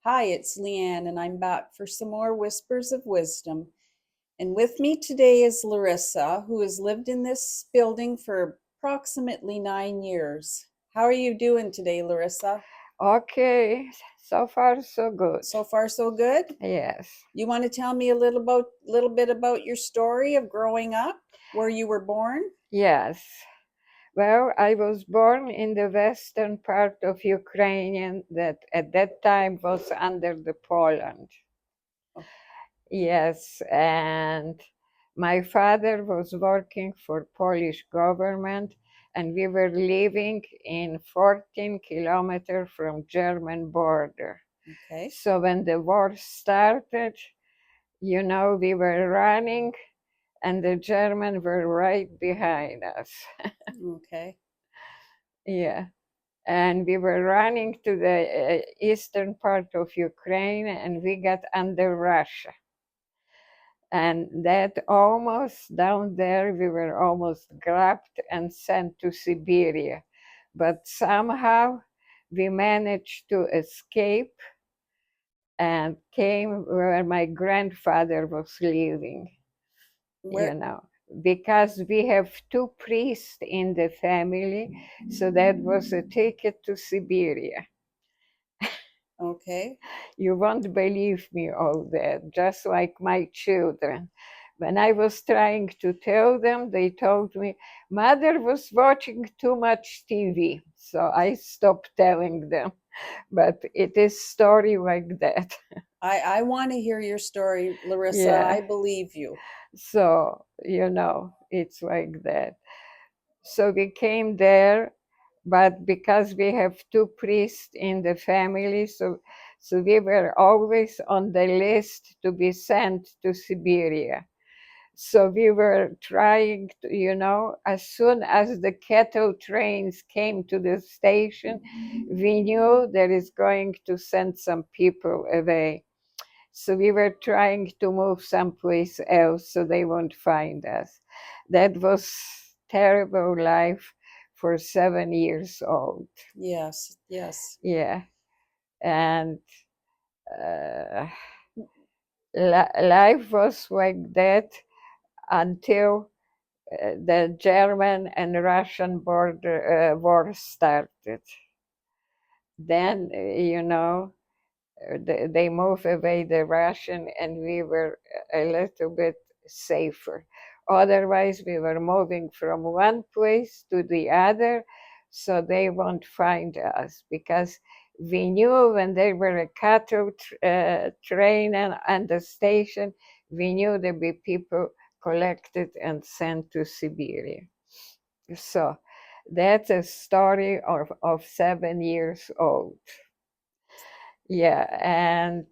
Hi, it's Leanne, and I'm back for some more Whispers of Wisdom. And with me today is Larissa, who has lived in this building for approximately 9 years. How are you doing today, Larissa? Okay, so far so good. So far, so good. Yes, You want to tell me a little bit about your story of growing up, where you were born? yes. Well, I was born in the western part of Ukraine that at that time was under the Poland. Oh, Yes, and my father was working for Polish government and we were living in 14 kilometers from German border. okay, So when the war started, we were running and the Germans were right behind us. okay. Yeah. And we were running to the eastern part of Ukraine and we got under Russia. And that almost down there, we were almost grabbed and sent to Siberia. But somehow we managed to escape and came where my grandfather was living. you Where? know, because we have two priests in the family, so that was a ticket to Siberia. Okay. You won't believe me all that, just like my children. When I was trying to tell them, they told me, Mother was watching too much TV. So I stopped telling them. But it is story like that. I want to hear your story, Larissa. Yeah. I believe you. So, it's like that. So we came there, but because we have two priests in the family, so we were always on the list to be sent to Siberia. So we were trying to, as soon as the cattle trains came to the station, we knew there is going to send some people away. So we were trying to move someplace else so they won't find us. That was terrible life for 7 years old. Yes, yes. Yeah, and uh, life was like that until the German and Russian border war started. Then, they moved away the Russian and we were a little bit safer. Otherwise, we were moving from one place to the other, so they won't find us because we knew when there were a cattle train and the station, we knew there'd be people collected and sent to Siberia. So that's a story of 7 years old. Yeah, and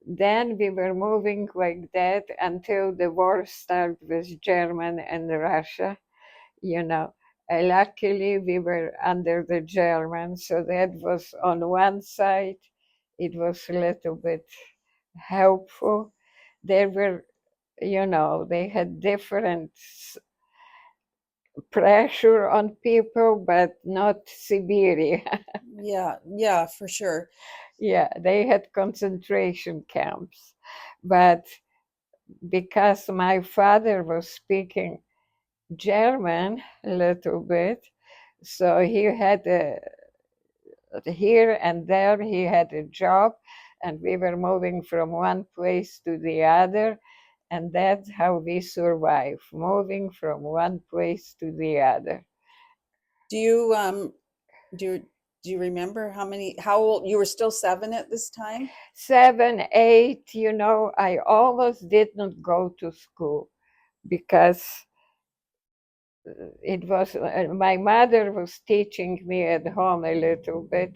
then we were moving like that until the war started with German and Russia, you know. Luckily, we were under the Germans, so that was on one side, it was a little bit helpful. There were, they had different pressure on people, but not Siberia. Yeah, yeah, for sure. Yeah, they had concentration camps. But because my father was speaking German a little bit, so he had here and there he had a job, and we were moving from one place to the other, and that's how we survive, moving from one place to the other. Do you do you, do you remember how old you were? Still 7 at this time? 7, 8, I almost did not go to school because it was my mother was teaching me at home a little bit,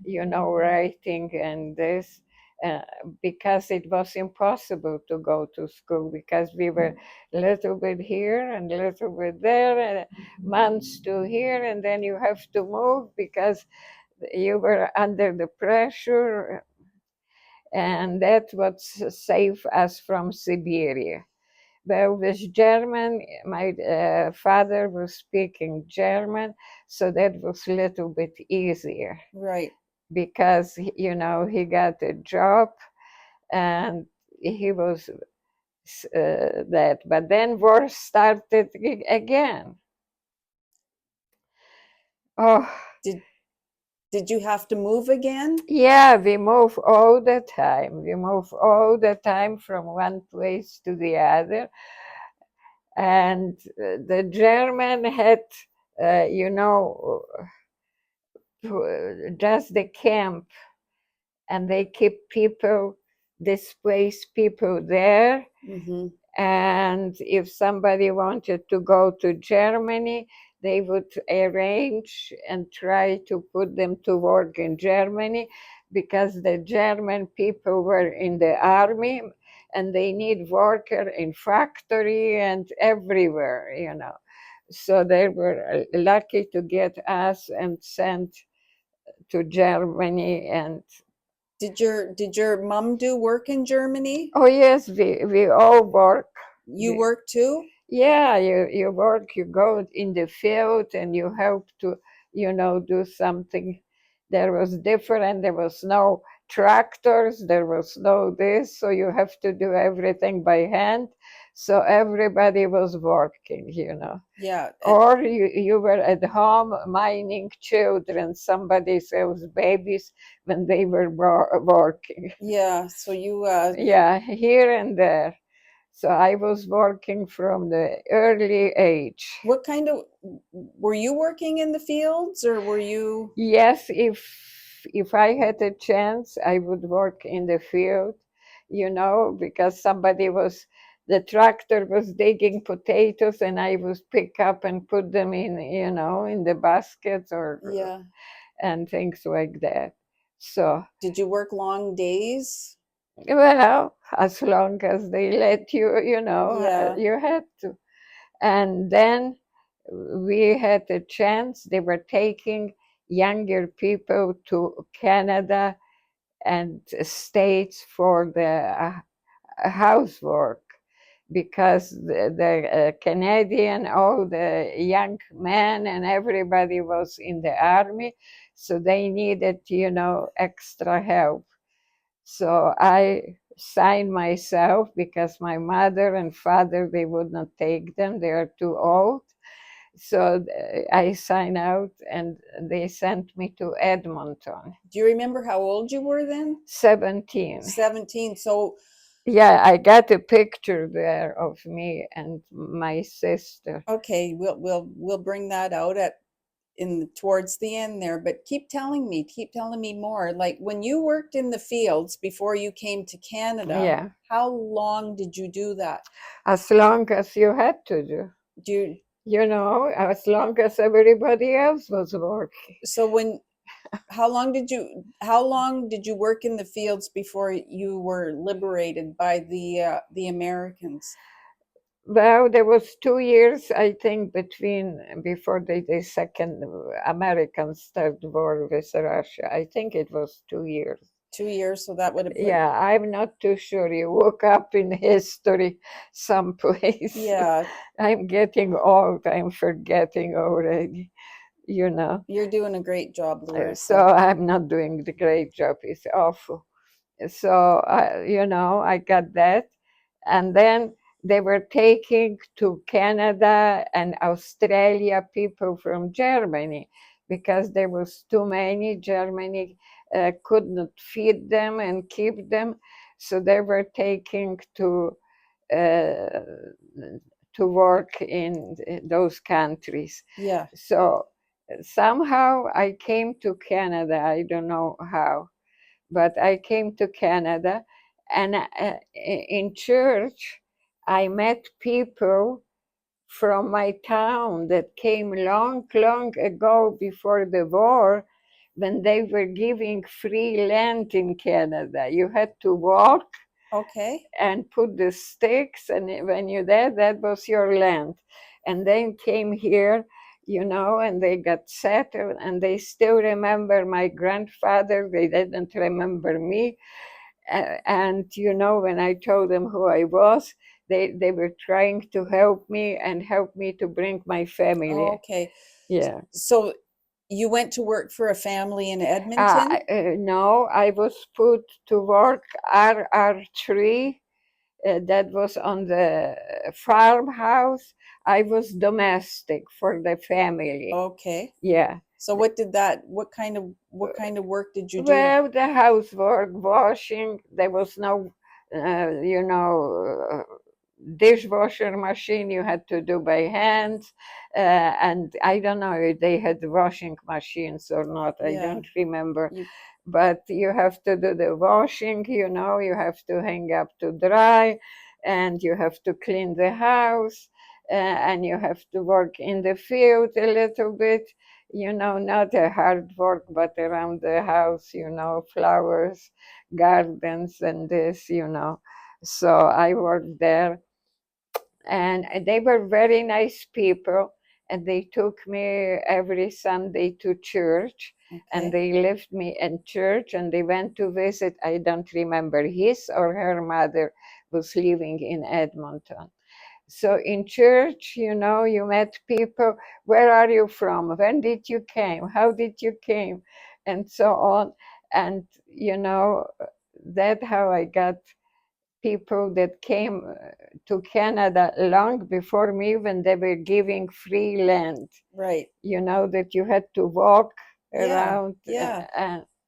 writing and this, uh, because it was impossible to go to school because we were a little bit here and a little bit there, and months to here, and then you have to move because you were under the pressure, and that's what saved us from Siberia. Well, with German, my father was speaking German, so that was a little bit easier. Right. because he got a job, and he was that. But then war started again. Oh, Did did you have to move again? yeah, we move all the time. We move all the time from one place to the other. And the German had, uh, you know, just the camp, and they keep people, displaced people there. Mm-hmm. And if somebody wanted to go to Germany, they would arrange and try to put them to work in Germany, because the German people were in the army and they need worker in factory and everywhere. So they were lucky to get us and sent to Germany. And Did your mom do work in Germany? oh yes, we all work. You work too? Yeah, you work, you go in the field and you help to, do something. There was different, there was no tractors, there was no this, so you have to do everything by hand. So everybody was working. Yeah. Or you were at home minding children, somebody else's babies when they were working. Yeah. So you Yeah, here and there. So I was working from the early age. what kind of were you working in the fields or were you Yes, if I had a chance, I would work in the field, because the tractor was digging potatoes, and I would pick up and put them in the baskets, or yeah. and things like that. So, Did you work long days? well, as long as they let you, Yeah. you had to. And then we had a chance, they were taking younger people to Canada and States for the housework, because the Canadian, all the young men and everybody was in the army, so they needed, extra help. So I signed myself, because my mother and father, they would not take them, they are too old. So I signed out, and they sent me to Edmonton. Do you remember how old you were then? 17. 17. So Yeah, I got a picture there of me and my sister. okay, we'll bring that out at in towards the end there, but keep telling me more. Like when you worked in the fields before you came to Canada, Yeah, how long did you do that? as long as you had to do. Do you, As long as everybody else was working. so when how long did you work in the fields before you were liberated by the Americans? Well, there was 2 years, I think, before the second Americans started war with Russia. I think it was 2 years. 2 years, so that would have put Yeah, I'm not too sure. You woke up in history someplace. yeah, I'm getting old. I'm forgetting already, you know. you're doing a great job, So Larissa. I'm not doing the great job. It's awful. So, I got that. And then they were taking to Canada and Australia people from Germany, because there was too many. Germany could not feed them and keep them, so they were taking uh, to work in those countries. Yeah. So somehow I came to Canada. I don't know how, but I came to Canada, and in church, I met people from my town that came long, long ago before the war, when they were giving free land in Canada. You had to walk Okay. and put the sticks, and when you're there, that was your land. And then came here, and they got settled, and they still remember my grandfather. They didn't remember me. And when I told them who I was, they were trying to help me and help me to bring my family. Okay. Yeah. So You went to work for a family in Edmonton? No, I was put to work RR3. That was on the farmhouse. I was domestic for the family. Okay. Yeah. So what kind of work did you do? Well, the housework, washing, there was no, you know, dishwasher machine you had to do by hand. And I don't know if they had washing machines or not, I Yeah. don't remember. You But you have to do the washing, you know, you have to hang up to dry, and you have to clean the house, and you have to work in the field a little bit, you know, not a hard work, but around the house, you know, flowers, gardens, and this, you know. So I worked there, and they were very nice people, and they took me every Sunday to church, and okay. they left me in church, and they went to visit. I don't remember, his or her mother was living in Edmonton. So in church, you know, you met people. Where are you from? When did you came? How did you came? And so on. And you know, that how I got people that came to Canada long before me, when they were giving free land. Right. You know, that you had to walk Yeah. around, Yeah.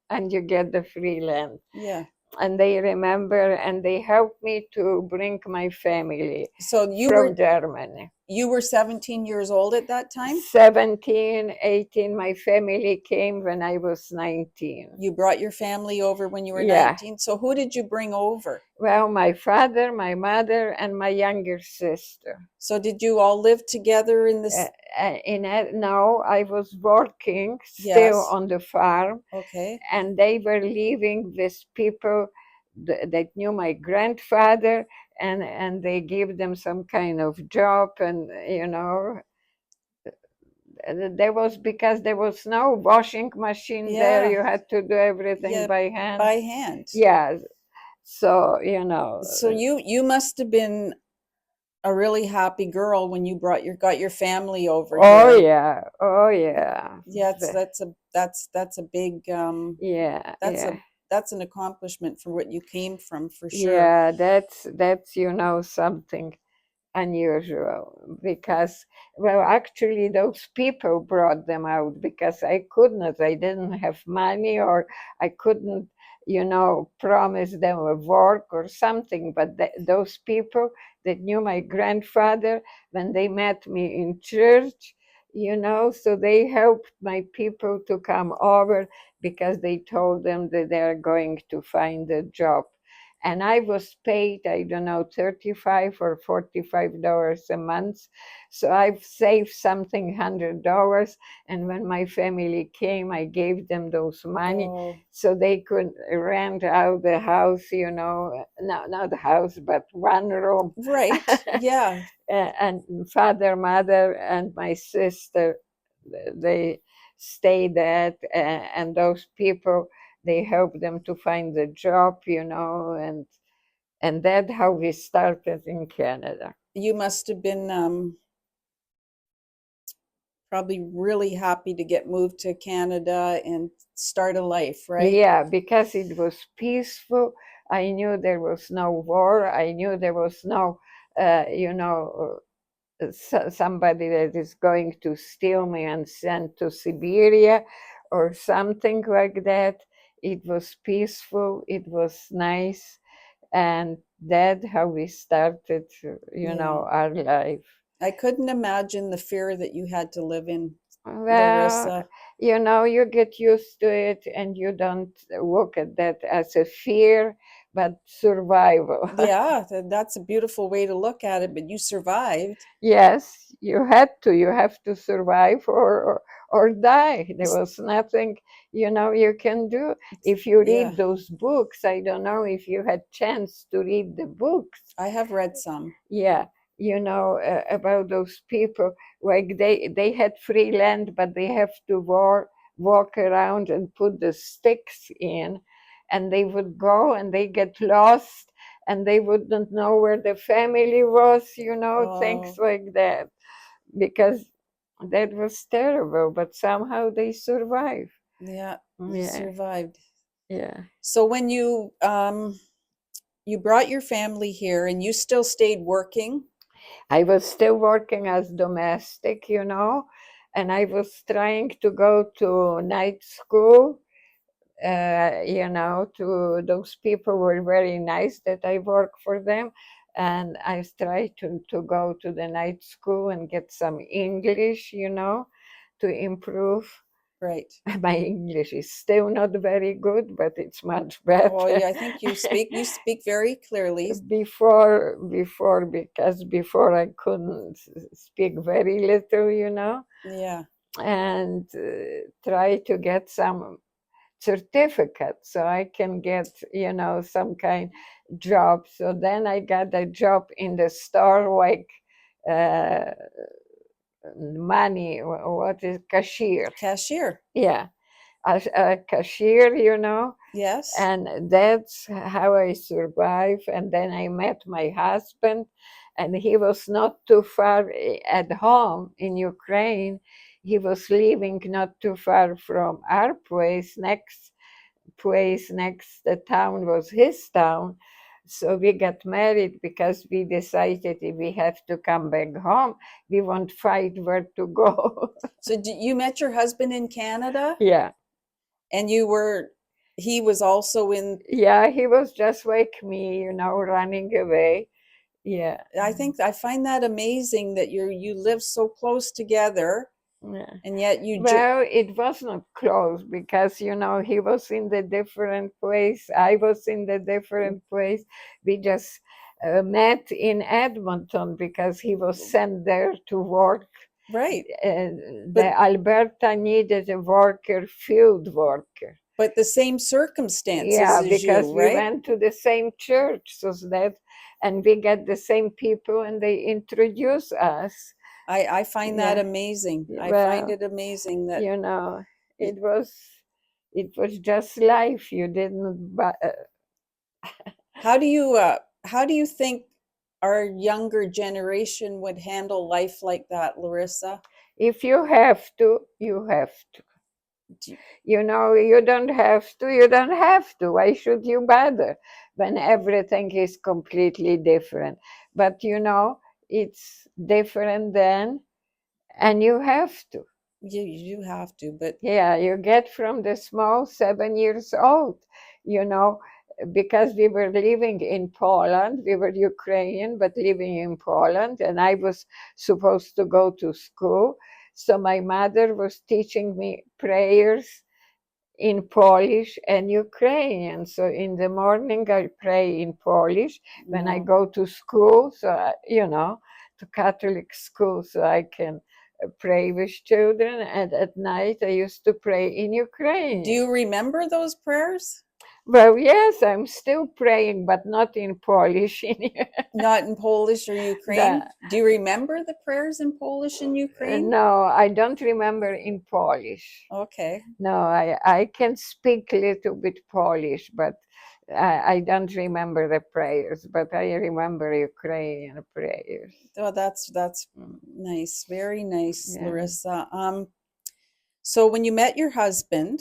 and you get the free land. Yeah. And they remember, and they helped me to bring my family So from Germany. you were 17 years old at that time? 17, 18, my family came when I was 19. You brought your family over when you were Yeah. 19. So who did you bring over? Well, my father, my mother, and my younger sister. So did you all live together in Uh, this? no, I was working still Yes. on the farm, Okay. and they were living with people that knew my grandfather, and they gave them some kind of job, and you know, there was, because there was no washing machine there, Yeah. you had to do everything Yeah. by hand. By hand. Yeah, so you know. So you must have been a really happy girl when you got your family over Oh here. yeah, oh yeah. Yeah, that's a big Yeah, that's yeah. a that's an accomplishment for what you came from for sure. Yeah, that's you know, something unusual, because, well, actually those people brought them out, because I didn't have money, or I couldn't, you know, promise them a work or something. But those people that knew my grandfather, when they met me in church, you know, so they helped my people to come over, because they told them that they're going to find a job. And I was paid, I don't know, 35 or $45 a month. So I've saved something $100. And when my family came, I gave them those money Oh, so they could rent out the house, you know, no, not the house, but one room. right. Yeah. And father, mother, and my sister, they stayed at, and those people, they helped them to find a job, you know, and that's how we started in Canada. You must have been probably really happy to get moved to Canada and start a life, right? Yeah, because it was peaceful. I knew there was no war. I knew there was no, you know, somebody that is going to steal me and send to Siberia or something like that. It was peaceful. It was nice, and that's how we started, you Yeah. know, our life. I couldn't imagine the fear that you had to live in, Well, Larissa. you know, you get used to it, and you don't look at that as a fear, but survival. Yeah, that's a beautiful way to look at it, but you survived. Yes, you had to. You have to survive, or die. There was nothing, you know, you can do. If you Yeah, read those books, I don't know if you had chance to read the books. I have read some. Yeah, you know, about those people, like they had free land, but they have to walk around and put the sticks in, and they would go and they get lost, and they wouldn't know where the family was, you know, things Oh, like that. Because That was terrible, but somehow they survived. Yeah, you Yeah, survived. yeah. So when you brought your family here and you still stayed working, I was still working as domestic, and I was trying to go to night school. To those people were very nice that I work for them. And I tried to go to the night school and get some English, to improve. right? My English is still not very good, but it's much Oh, better. yeah, I think you speak very clearly. Before, because before I couldn't speak very little, Yeah, and try to get some certificate so I can get, some kind job. So then I got a job in the store, like uh, money, what is cashier? cashier. Yeah, as a cashier, Yes, and that's how I survived. And then I met my husband, and he was not too far at home in Ukraine. He was living not too far from our place next the town was his town. So we got married because we decided if we have to come back home, we won't fight where to go. so you met your husband in Canada, Yeah. and he was also in. Yeah, he was just like me, running away. Yeah. I think I find that amazing that you live so close together, Yeah. and yet Well, it was not close because, he was in the different place. I was in the different place. We just met in Edmonton because he was sent there to work. right. The But Alberta needed a worker, field worker. the same circumstances Yeah, as you, because we right? went to the same church, so that, and we get the same people, and they introduce us. I find that Yeah, amazing. I find well, it amazing that. you know, it was, it was just life. You didn't, but How do you think our younger generation would handle life like that, Larissa? if you have to, you have to. Do, You don't have to, you don't have to. Why should you bother when everything is completely different? But it's different then, and you have to. you have to, but Yeah, you get from the small 7 years old, you know, because we were living in Poland. We were Ukrainian, but living in Poland, and I was supposed to go to school. So my mother was teaching me prayers in Polish and Ukrainian. So in the morning I pray in Polish when I no. go to school, so to Catholic school, so I can pray with children. And at night I used to pray in Do Ukrainian. you remember those prayers? Well, yes, I'm still praying, but not in Polish. Not in Polish or Ukraine? the, Do you remember the prayers in Polish and Ukraine? no, I don't remember in Polish. Okay. No, I can speak a little bit Polish, but I don't remember the prayers, but I remember Ukrainian prayers. Oh, that's Mm. nice. Very nice, Yeah. Larissa. So when you met your husband,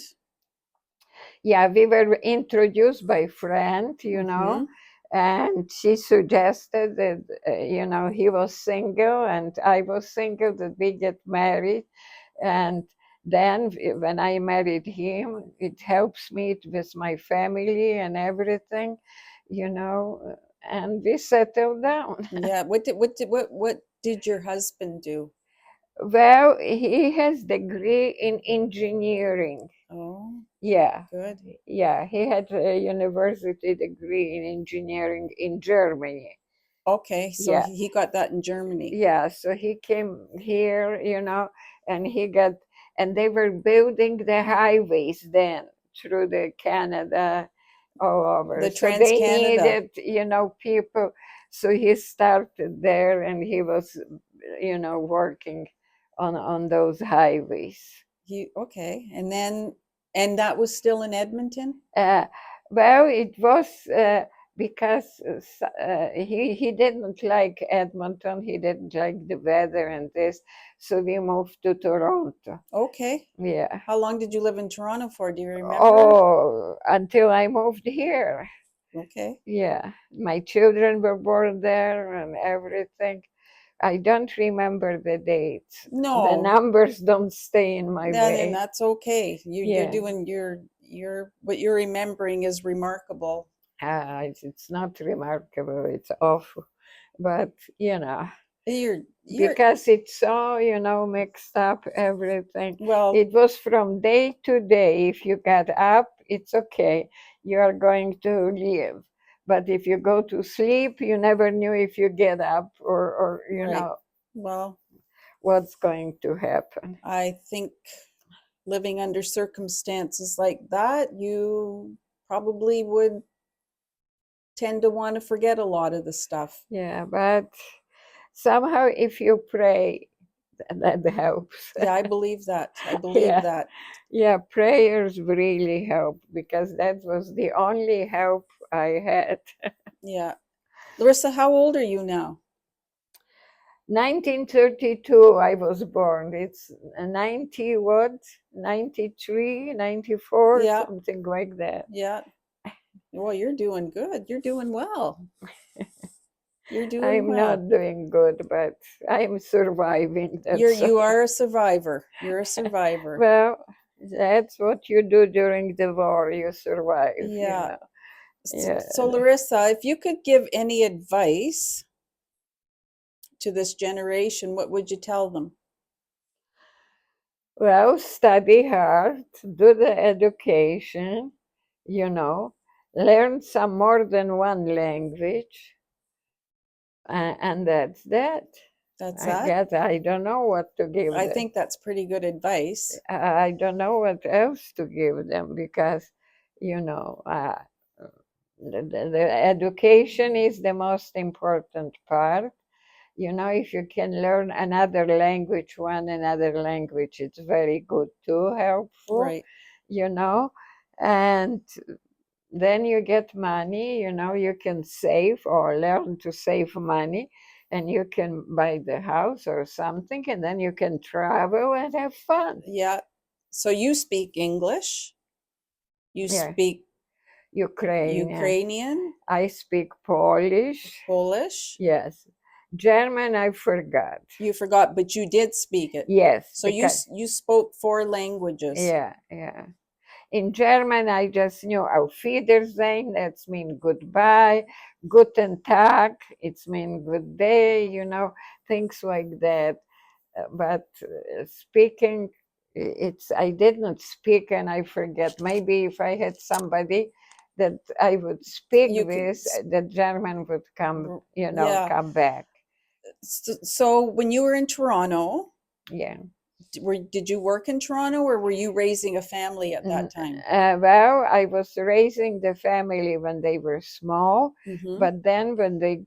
Yeah, we were introduced by a friend, mhm, and she suggested that, he was single and I was single, that we get married. And then when I married him, it helps me with my family and everything, and we settled down. yeah, what did your husband do? Well, he has degree in engineering. Oh, Yeah, good. yeah, he had a university degree in engineering in Germany. Okay, so Yeah, he got that in Germany. yeah. So he came here, and he got, and they were building the highways then through the Canada all over. The So Trans they Canada. needed, people. So he started there, and he was, working on those highways. Okay, and that was still in Edmonton? Uh, well, it was. because he didn't like Edmonton, he didn't like the weather and this, so we moved to Toronto. Okay. Yeah. How long did you live in Toronto for? Do you remember? Oh, until I moved here. Okay. Yeah, my children were born there and everything. I don't remember the dates. The No, numbers don't stay in my then brain. that's okay. You're Yeah, doing your what you're remembering is remarkable. it's not remarkable, it's awful. But, You're because it's so, mixed up everything. well, It was from day to day. If you get up, it's okay. You are going to live. But if you go to sleep, you never knew if you get up or right. Well, what's going to happen. I think living under circumstances like that, you probably would tend to want to forget a lot of the stuff. Yeah, but somehow if you pray, that helps. Yeah, I believe that. I believe Yeah, that. yeah, prayers really help because that was the only help I had. Yeah. Larissa, how old are you now? 1932 I was born. It's 90 what? 93, 94, Yeah, something like that. yeah. Well, you're doing good. You're doing well. You're doing I'm well. not doing good, but I'm surviving. You are a survivor. You're a survivor. Well, that's what you do during the war. You survive, Yeah. Yeah. So Larissa, if you could give any advice to this generation, what would you tell them? Well, study hard, do the education, you know, learn some more than one language, and that's that. That's I that. guess I don't know what to give I them. think that's pretty good advice. I don't know what else to give them because, you know, the education is the most important part. If you can learn another language, one another language, it's very good too, helpful, Right. you know, and then you get money, you can save or learn to save money and you can buy the house or something and then you can travel and have fun. Yeah. So you speak English, you Yeah, speak Ukrainian. Ukrainian, I speak Polish. Polish. Yes. German, I forgot. You forgot, but you did speak it. Yes, So because, you spoke four languages. yeah, yeah. In German, I just knew Auf Wiedersehen, that's mean goodbye. Guten Tag, it's mean good day, things like that. But speaking, I did not speak and I forget. Maybe if I had somebody that I would speak You could, with, the German would come, yeah. come back. So when you were in Toronto, Yeah. did you work in Toronto or were you raising a family at that time? Well, I was raising the family when they were small, Mm-hmm. but then when they,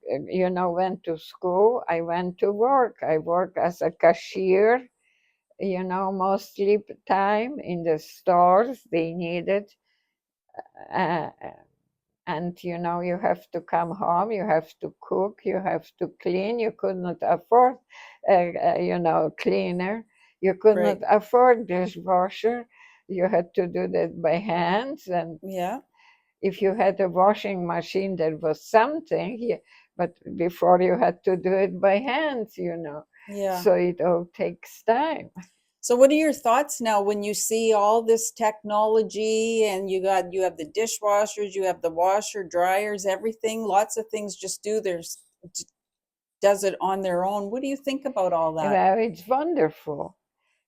went to school, I went to work. I worked as a cashier, mostly time in the stores they needed. Uh, and you have to come home, you have to cook, you have to clean. You could not afford cleaner, you could not Right. afford dishwasher. You had to do that by hands, and Yeah. if you had a washing machine that was something, but before you had to do it by hands, Yeah. so it all takes time. So what are your thoughts now when you see all this technology and you have the dishwashers, you have the washer, dryers, everything, lots of things just does it on their own. What do you think about all that? Well, it's wonderful.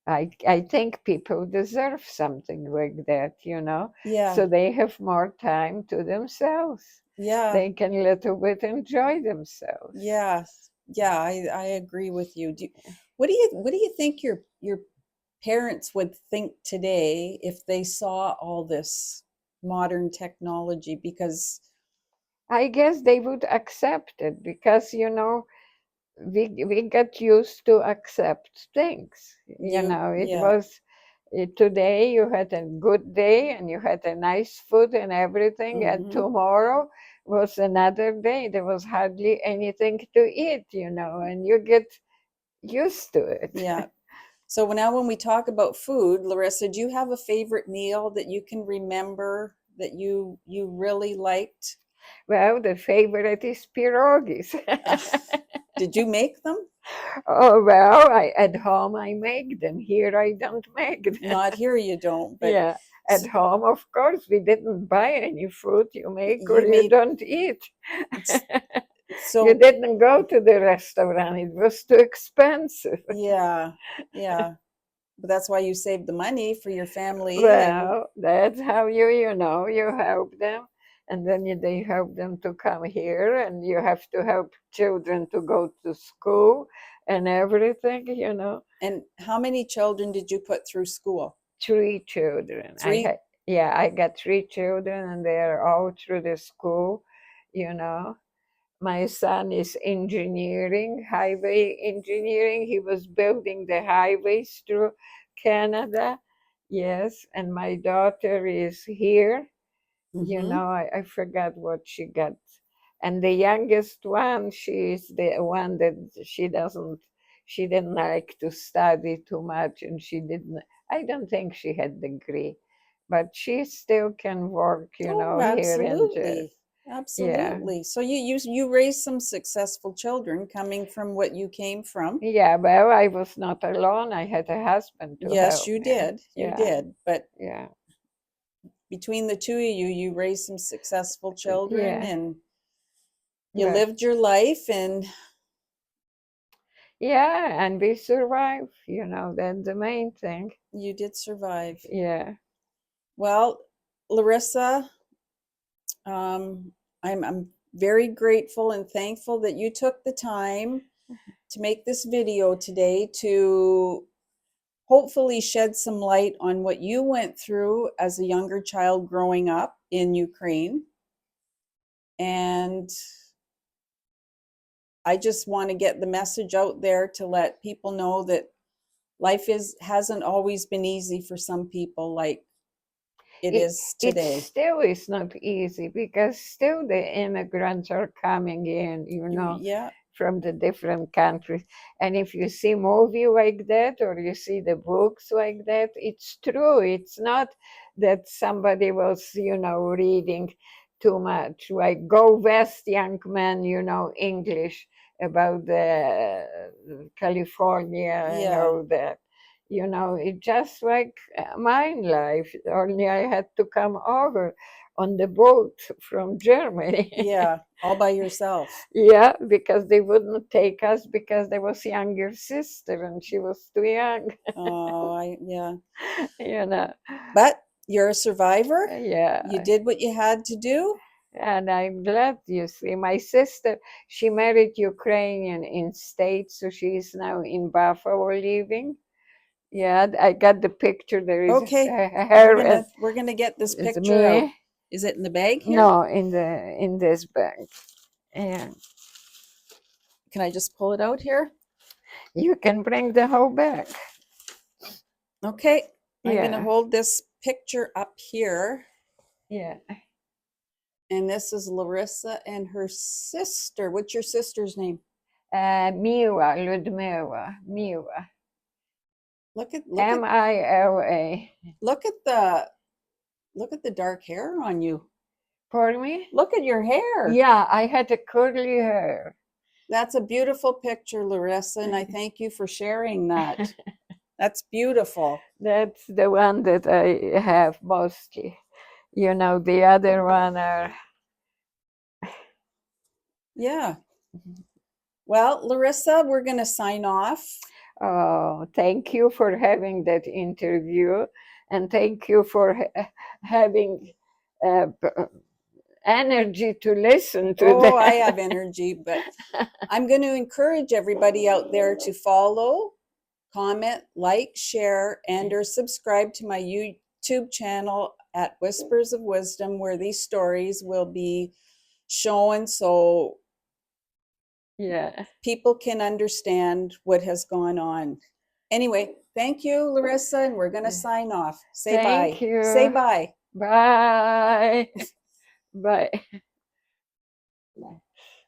I think people deserve something like that. Yeah. So they have more time to themselves. Yeah. They can a little bit enjoy themselves. Yeah. Yeah, I agree with you. What do you think your parents would think today if they saw all this modern technology? Because I guess they would accept it because, we get used to accept things. It yeah. was today you had a good day and you had a nice food and everything, and Hmm. tomorrow was another day. There was hardly anything to eat, and you get used to it. Yeah. So now when we talk about food, Larissa, do you have a favorite meal that you can remember that you really liked? Well, the favorite is pierogies. Uh, did you make them? Oh, well, at home I make them. Here I don't make them. Not here you don't, but Yeah, at home, of course, we didn't buy any fruit. You make or you you made don't eat. You so didn't go to the restaurant, it was too expensive. yeah, yeah. But that's why you saved the money for your family and Well, that's how you help them. And then they help them to come here, and you have to help children to go to school and everything. and how many children did you put through school? Three children. Three? Yeah, I got three children, and they're all through the school. You know, my son is engineering, highway engineering. He was building the highways through Canada. Yes, and my daughter is here. Mm-hmm. I forgot what she got. And the youngest one, she's the one that she didn't like to study too much, and I don't think she had degree, but she still can work, Oh, here and just, absolutely. yeah. Absolutely. So you raised some successful children coming from what you came from. Yeah, well, I was not alone. I had a husband to Yes, help you me. did. You Yeah, did. But yeah, between the two of you, you raised some successful children yeah. and you But lived your life and yeah, and we survived, that's the main thing. you did survive. Yeah. Well, Larissa, um, I'm very grateful and thankful that you took the time to make this video today to hopefully shed some light on what you went through as a younger child growing up in Ukraine. And I just want to get the message out there to let people know that life hasn't always been easy for some people like it it is it today. still is not easy because still the immigrants are coming in, Yeah, from the different countries. And if you see movie like that or you see the books like that, it's true. It's not that somebody was, reading too much. Like Go West, young man, English about the California and yeah, all that. It just like my life, only I had to come over on the boat from Germany. yeah, all by yourself. Yeah, because they wouldn't take us because there was younger sister and she was too young, Oh, yeah. you know. But you're a survivor. You Yeah, did what you had to do. and I'm glad. You see, my sister, she married Ukrainian in States, so she's now in Buffalo living. Yeah, I got the picture. There is Okay, her and we're gonna get this it's picture out. me. Is it in the bag here? No, in this bag. Yeah, Can I just pull it out here? you can bring the whole bag. Okay, I'm gonna Yeah, hold this picture up here. yeah. And this is Larissa and her sister. What's your sister's name? Mila, Ludmila, Mila. Look at Mila. look at the look at the dark hair on you. For me? Look at your hair. Yeah, I had a curly hair. That's a beautiful picture, Larissa, and I thank you for sharing that. That's beautiful. That's the one that I have mostly. The other one are. Yeah. Well, Larissa, we're going to sign off. Oh, thank you for having that interview, and thank you for having uh, p- energy to listen to Oh, I that. have energy, but I'm going to encourage everybody out there to follow, comment, like, share, and or subscribe to my YouTube channel at Whispers of Wisdom, where these stories will be shown so Yeah. people can understand what has gone on. Anyway, thank you, Larissa, and we're going to sign off. Say Thank bye. Say you. bye. Bye. Bye.